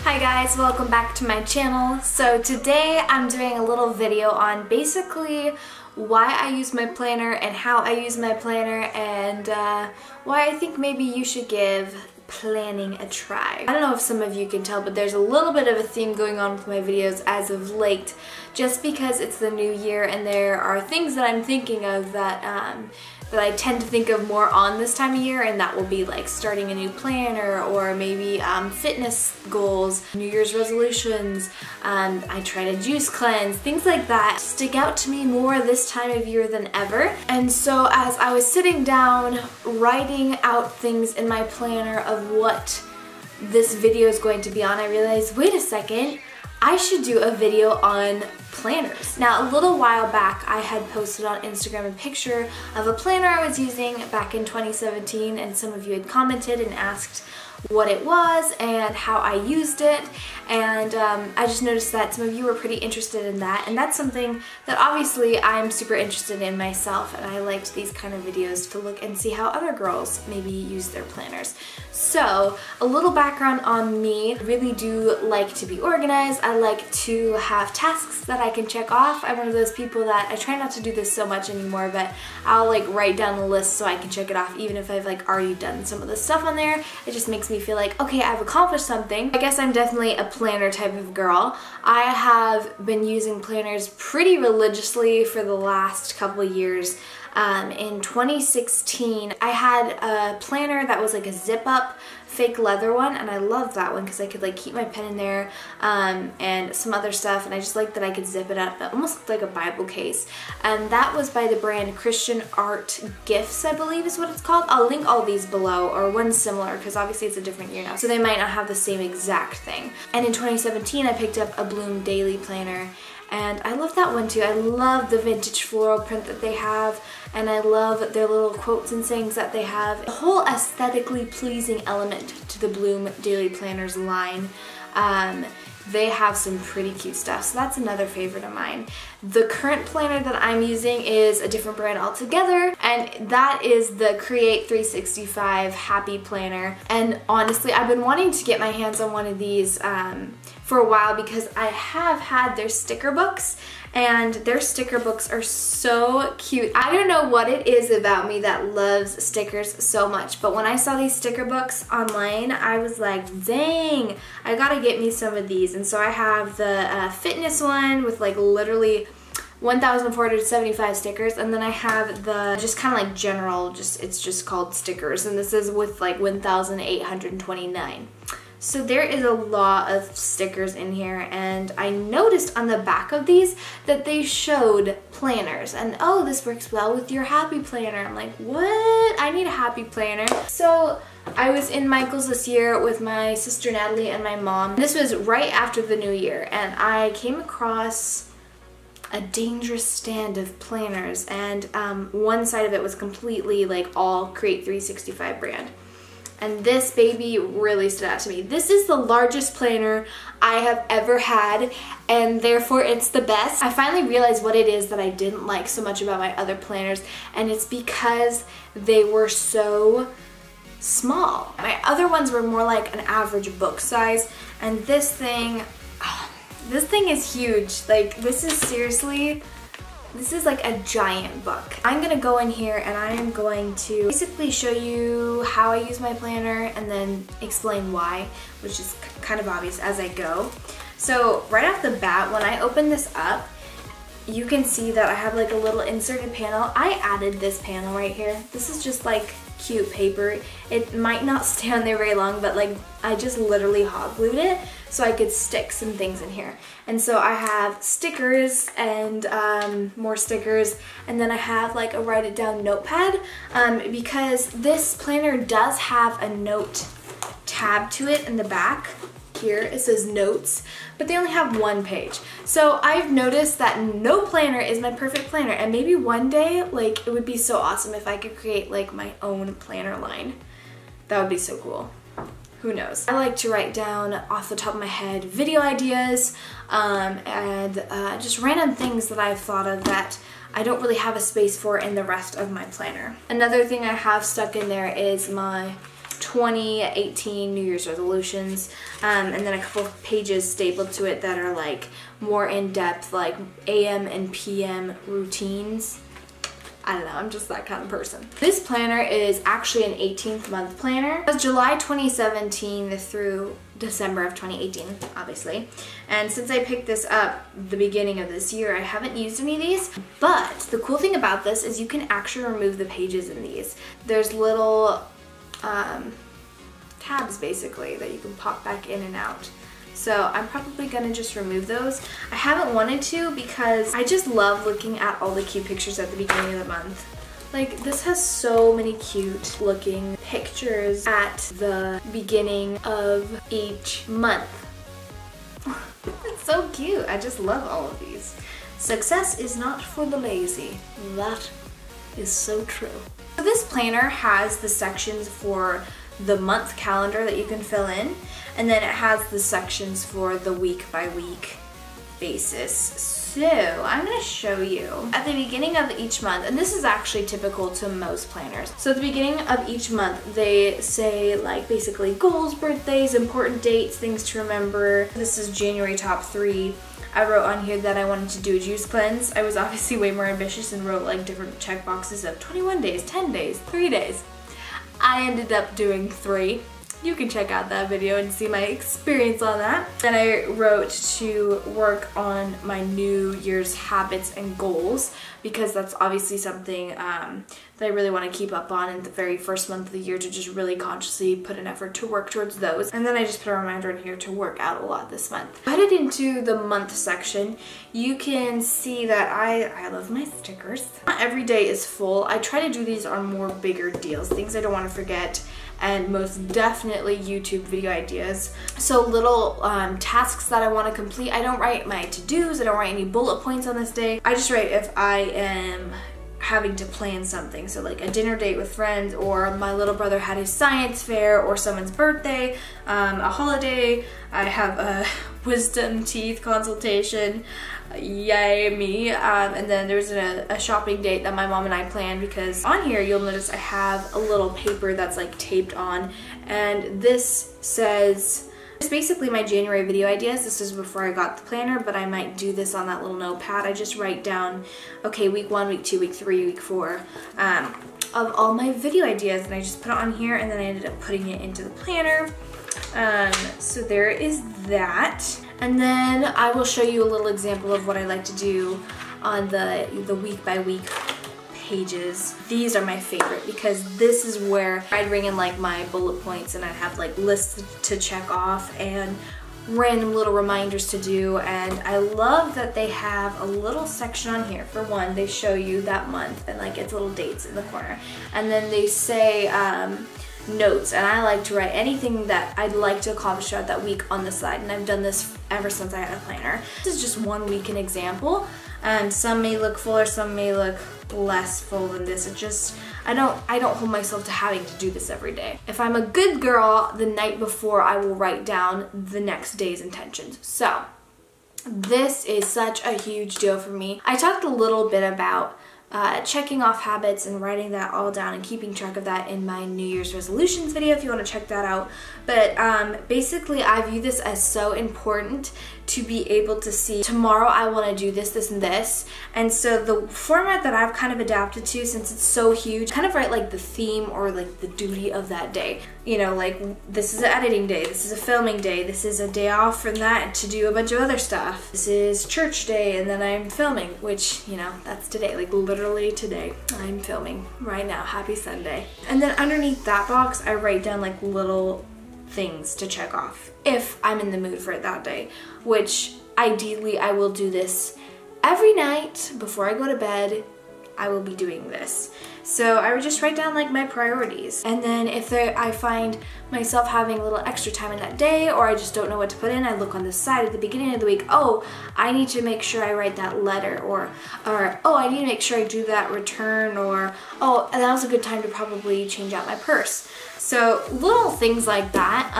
Hi guys, welcome back to my channel. So today I'm doing a little video on basically why I use my planner and how I use my planner and why I think maybe you should give planning a try. I don't know if some of you can tell, but there's a little bit of a theme going on with my videos as of late, just because it's the new year and there are things that I'm thinking of that that I tend to think of more on this time of year, and that will be like starting a new planner or maybe fitness goals, New Year's resolutions, I try to juice cleanse, things like that stick out to me more this time of year than ever. And so as I was sitting down writing out things in my planner of what this video is going to be on, I realized, wait a second, I should do a video on planners. Now, a little while back, I had posted on Instagram a picture of a planner I was using back in 2017, and some of you had commented and asked what it was and how I used it, and I just noticed that some of you were pretty interested in that, and that's something that obviously I'm super interested in myself, and I liked these kind of videos to look and see how other girls maybe use their planners. So, a little background on me. I really do like to be organized. I like to have tasks that I can check off. I'm one of those people that, I try not to do this so much anymore, but I'll like write down the list so I can check it off even if I've like already done some of the stuff on there. It just makes me feel like, okay, I've accomplished something. I guess I'm definitely a planner type of girl. I have been using planners pretty religiously for the last couple of years. In 2016, I had a planner that was like a zip-up fake leather one, and I loved that one because I could like keep my pen in there and some other stuff, and I just liked that I could zip it up. It almost looked like a Bible case, and that was by the brand Christian Art Gifts, I believe is what it's called. I'll link all these below, or one similar, because obviously it's a different year now, so they might not have the same exact thing. And in 2017, I picked up a Bloom Daily Planner, and I love that one too. I love the vintage floral print that they have, and I love their little quotes and sayings that they have. The whole aesthetically pleasing element to the Bloom Daily Planners line. They have some pretty cute stuff, so that's another favorite of mine. The current planner that I'm using is a different brand altogether, and that is the Create 365 Happy Planner. And honestly, I've been wanting to get my hands on one of these for a while because I have had their sticker books, and their sticker books are so cute. I don't know what it is about me that loves stickers so much, but when I saw these sticker books online, I was like, dang, I gotta get me some of these. And so I have the fitness one with like literally 1,475 stickers, and then I have the just kind of like general, it's just called stickers, and this is with like 1,829. So there is a lot of stickers in here, and I noticed on the back of these that they showed planners, and oh, this works well with your happy planner. I'm like, what? I need a happy planner. So I was in Michael's this year with my sister Natalie and my mom. This was right after the new year, and I came across a dangerous stand of planners, and one side of it was completely like all Create 365 brand. And this baby really stood out to me. This is the largest planner I have ever had, and therefore it's the best. I finally realized what it is that I didn't like so much about my other planners, and it's because they were so small. My other ones were more like an average book size, and this thing is huge. Like, this is seriously, this is like a giant book. I'm gonna go in here and I am going to basically show you how I use my planner and then explain why, which is kind of obvious as I go. So right off the bat, when I open this up, you can see that I have like a little inserted panel. I added this panel right here. This is just like cute paper. It might not stay on there very long, but like I just literally hot glued it so I could stick some things in here. And so I have stickers and more stickers, and then I have like a write it down notepad because this planner does have a note tab to it in the back. Here it says notes, but they only have one page. So I've noticed that no planner is my perfect planner, and maybe one day like it would be so awesome if I could create like my own planner line. That would be so cool. Who knows? I like to write down off the top of my head video ideas and just random things that I've thought of that I don't really have a space for in the rest of my planner. Another thing I have stuck in there is my 2018 New Year's resolutions, and then a couple of pages stapled to it that are like more in-depth, like AM and PM routines. I don't know, I'm just that kind of person. This planner is actually an 18th month planner. It was July 2017 through December of 2018, obviously. And since I picked this up the beginning of this year, I haven't used any of these. But the cool thing about this is you can actually remove the pages in these. There's little tabs basically that you can pop back in and out. So I'm probably gonna just remove those. I haven't wanted to because I just love looking at all the cute pictures at the beginning of the month. Like, this has so many cute looking pictures at the beginning of each month. It's so cute. I just love all of these. Success is not for the lazy. That is so true. So this planner has the sections for the month calendar that you can fill in, and then it has the sections for the week by week basis. So I'm going to show you at the beginning of each month, and this is actually typical to most planners. So at the beginning of each month they say like basically goals, birthdays, important dates, things to remember. This is January top 3. I wrote on here that I wanted to do a juice cleanse. I was obviously way more ambitious and wrote like different check boxes of 21 days, 10 days, 3 days. I ended up doing 3. You can check out that video and see my experience on that. Then I wrote to work on my New Year's habits and goals, because that's obviously something that I really want to keep up on in the very first month of the year, to just really consciously put an effort to work towards those. And then I just put a reminder in here to work out a lot this month. Headed into the month section, you can see that I love my stickers. Not every day is full. I try to do these on more bigger deals, things I don't want to forget, and most definitely YouTube video ideas. So little tasks that I want to complete. I don't write my to-dos, I don't write any bullet points on this day. I just write if I am having to plan something. So like a dinner date with friends, or my little brother had his science fair, or someone's birthday, a holiday, I have a wisdom teeth consultation, yay me, and then there's a shopping date that my mom and I planned, because on here you'll notice I have a little paper that's like taped on, and this says, it's basically my January video ideas. This is before I got the planner, but I might do this on that little notepad. I just write down, okay, week 1, week 2, week 3, week 4, of all my video ideas, and I just put it on here, and then I ended up putting it into the planner. So there is that. And then I will show you a little example of what I like to do on the week by week pages. These are my favorite, because this is where I'd bring in like my bullet points, and I'd have like lists to check off and random little reminders to do. And I love that they have a little section on here. For one, they show you that month, and like it's little dates in the corner, and then they say notes, and I like to write anything that I'd like to accomplish throughout that week on the side, and I've done this ever since I had a planner. This is just one week an example, and some may look fuller, some may look less full than this. It just, I don't hold myself to having to do this every day. If I'm a good girl, the night before I will write down the next day's intentions. So this is such a huge deal for me. I talked a little bit about checking off habits and writing that all down and keeping track of that in my New Year's resolutions video if you want to check that out. But basically I view this as so important to be able to see, tomorrow I want to do this, this, and this. And so the format that I've kind of adapted to, since it's so huge, kind of write like the theme or like the duty of that day. You know, like this is an editing day, this is a filming day, this is a day off from that to do a bunch of other stuff. This is church day, and then I'm filming, which, you know, that's today, like literally today. I'm filming right now, happy Sunday. And then underneath that box, I write down like little things to check off if I'm in the mood for it that day, which ideally I will do this every night before I go to bed. I will be doing this. So I would just write down like my priorities, and then if I find myself having a little extra time in that day, or I just don't know what to put in, I look on the side at the beginning of the week. Oh, I need to make sure I write that letter, or oh, I need to make sure I do that return, or oh, and that was a good time to probably change out my purse. So little things like that.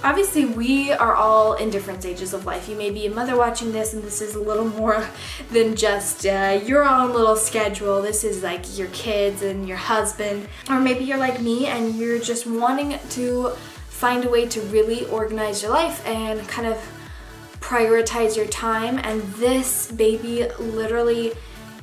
Obviously, we are all in different stages of life. You may be a mother watching this and this is a little more than just your own little schedule. This is like your kids and your husband. Or maybe you're like me and you're just wanting to find a way to really organize your life and kind of prioritize your time. And this baby literally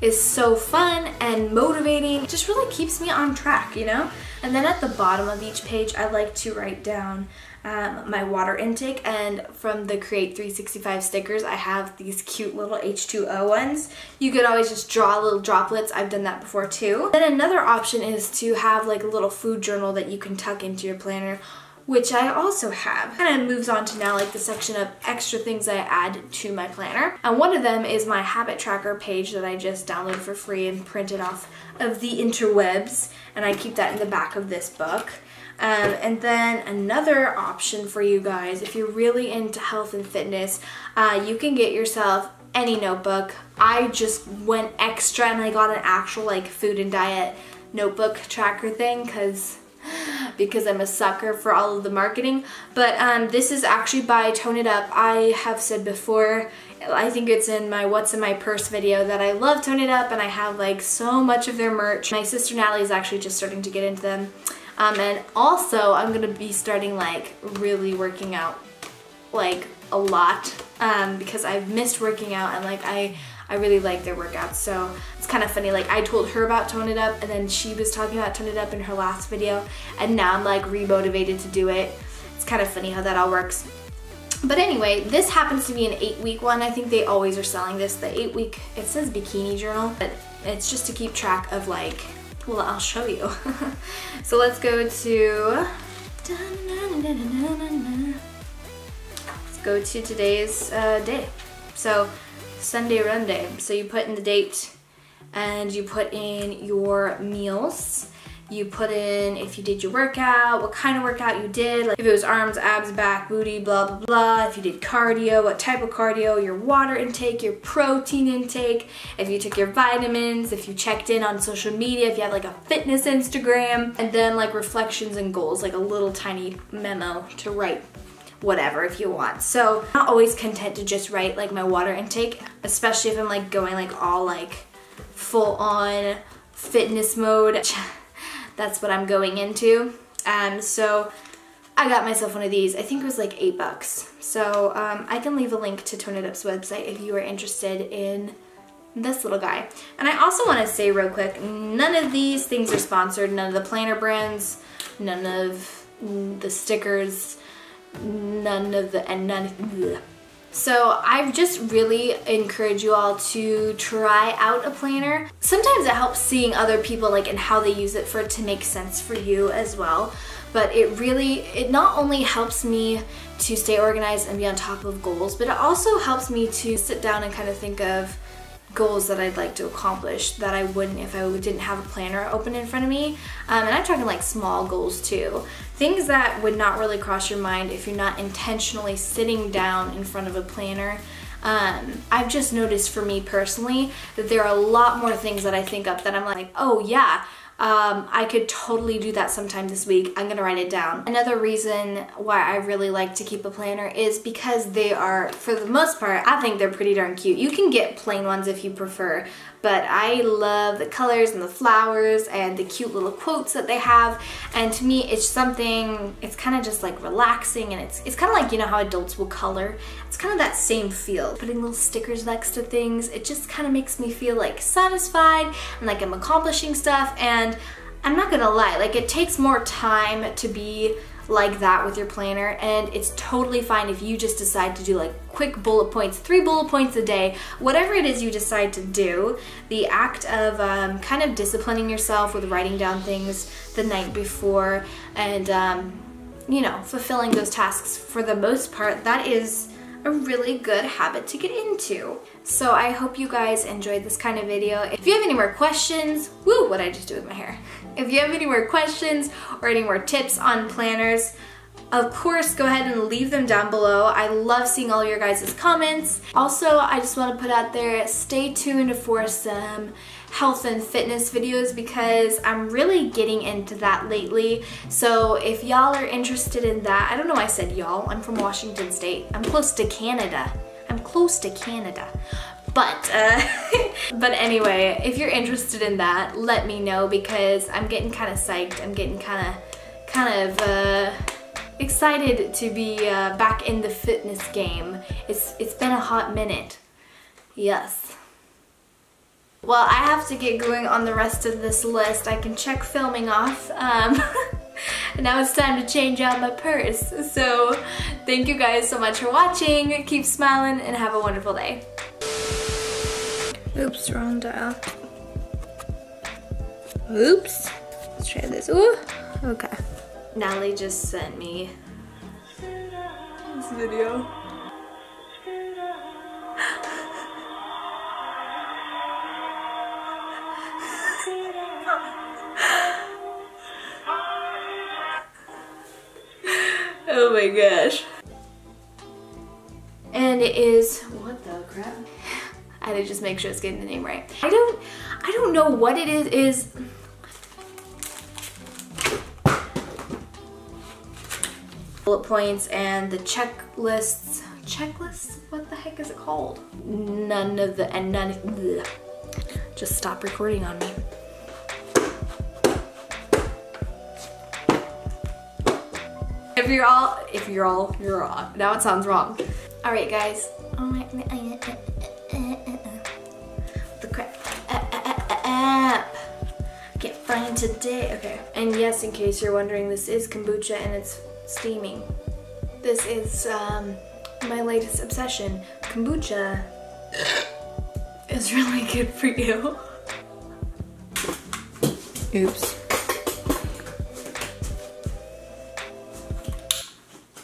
is so fun and motivating. It just really keeps me on track, you know? And then at the bottom of each page, I like to write down my water intake, and from the Create 365 stickers, I have these cute little H2O ones. You could always just draw little droplets. I've done that before too. Then another option is to have like a little food journal that you can tuck into your planner, which I also have. Kind of moves on to now like the section of extra things that I add to my planner. And one of them is my habit tracker page that I just downloaded for free and printed off of the interwebs, and I keep that in the back of this book. And then another option for you guys, if you're really into health and fitness, you can get yourself any notebook. I just went extra and I got an actual like food and diet notebook tracker thing because I'm a sucker for all of the marketing. But this is actually by Tone It Up. I have said before, I think it's in my What's in My Purse video, that I love Tone It Up and I have like so much of their merch. My sister Natalie is actually just starting to get into them. And also I'm gonna be starting like really working out like a lot because I've missed working out, and like I really like their workouts. So it's kind of funny, like I told her about Tone It Up and then she was talking about Tone It Up in her last video, and now I'm like re-motivated to do it. It's kind of funny how that all works. But anyway, this happens to be an 8-week one. I think they always are selling this, the 8-week, it says bikini journal, but it's just to keep track of like, well, I'll show you. So let's go to, today's day. So Sunday run day. So you put in the date and you put in your meals. You put in if you did your workout, what kind of workout you did, like if it was arms, abs, back, booty, blah, blah, blah. If you did cardio, what type of cardio, your water intake, your protein intake, if you took your vitamins, if you checked in on social media, if you had like a fitness Instagram, and then like reflections and goals, like a little tiny memo to write whatever if you want. So I'm not always content to just write like my water intake, especially if I'm like going like all like full on fitness mode. That's what I'm going into. So I got myself one of these. I think it was like $8. So I can leave a link to Tone It Up's website if you are interested in this little guy. And I also want to say real quick, none of these things are sponsored. None of the planner brands, none of the stickers, So I just really encourage you all to try out a planner. Sometimes it helps seeing other people like and how they use it for it to make sense for you as well. But it not only helps me to stay organized and be on top of goals, but it also helps me to sit down and kind of think of goals that I'd like to accomplish that I wouldn't if I didn't have a planner open in front of me. And I'm talking like small goals too. Things that would not really cross your mind if you're not intentionally sitting down in front of a planner. I've just noticed for me personally that there are a lot more things that I think up that I'm like, oh yeah, I could totally do that sometime this week. I'm gonna write it down. Another reason why I really like to keep a planner is because they are, for the most part, I think they're pretty darn cute. You can get plain ones if you prefer, but I love the colors and the flowers and the cute little quotes that they have. And to me, it's something, it's kind of just like relaxing, and it's kind of like, you know how adults will color? It's kind of that same feel. Putting little stickers next to things, it just kind of makes me feel like satisfied and like I'm accomplishing stuff. And I'm not gonna lie, like it takes more time to be like that with your planner, and it's totally fine if you just decide to do like quick bullet points, 3 bullet points a day, whatever it is you decide to do. The act of kind of disciplining yourself with writing down things the night before and you know, fulfilling those tasks, for the most part, that is a really good habit to get into. So I hope you guys enjoyed this kind of video. If you have any more questions, woo, what did I just do with my hair? If you have any more questions or any more tips on planners, of course, go ahead and leave them down below. I love seeing all your guys' comments. Also, I just want to put out there, stay tuned for some health and fitness videos because I'm really getting into that lately. So if y'all are interested in that, I don't know why I said y'all, I'm from Washington State. I'm close to Canada. I'm close to Canada. But anyway, if you're interested in that, let me know because I'm getting kind of psyched. I'm getting kind of excited to be back in the fitness game. It's been a hot minute. Yes. Well, I have to get going on the rest of this list. I can check filming off. Now it's time to change out my purse. So thank you guys so much for watching. Keep smiling and have a wonderful day. Oops, wrong dial. Oops. Let's try this. Ooh, okay. Natalie just sent me this video. Oh my gosh. And it is, what the crap? I had to just make sure it's getting the name right. I don't know what it is. Bullet points and the checklists. Checklists? What the heck is it called? None of the, and none, bleh. Just stop recording on me. If you're all, now it sounds wrong. All right, guys. Oh my, the crap. Get fine today. Okay. And yes, in case you're wondering, this is kombucha and it's steaming. This is my latest obsession. Kombucha is really good for you. Oops.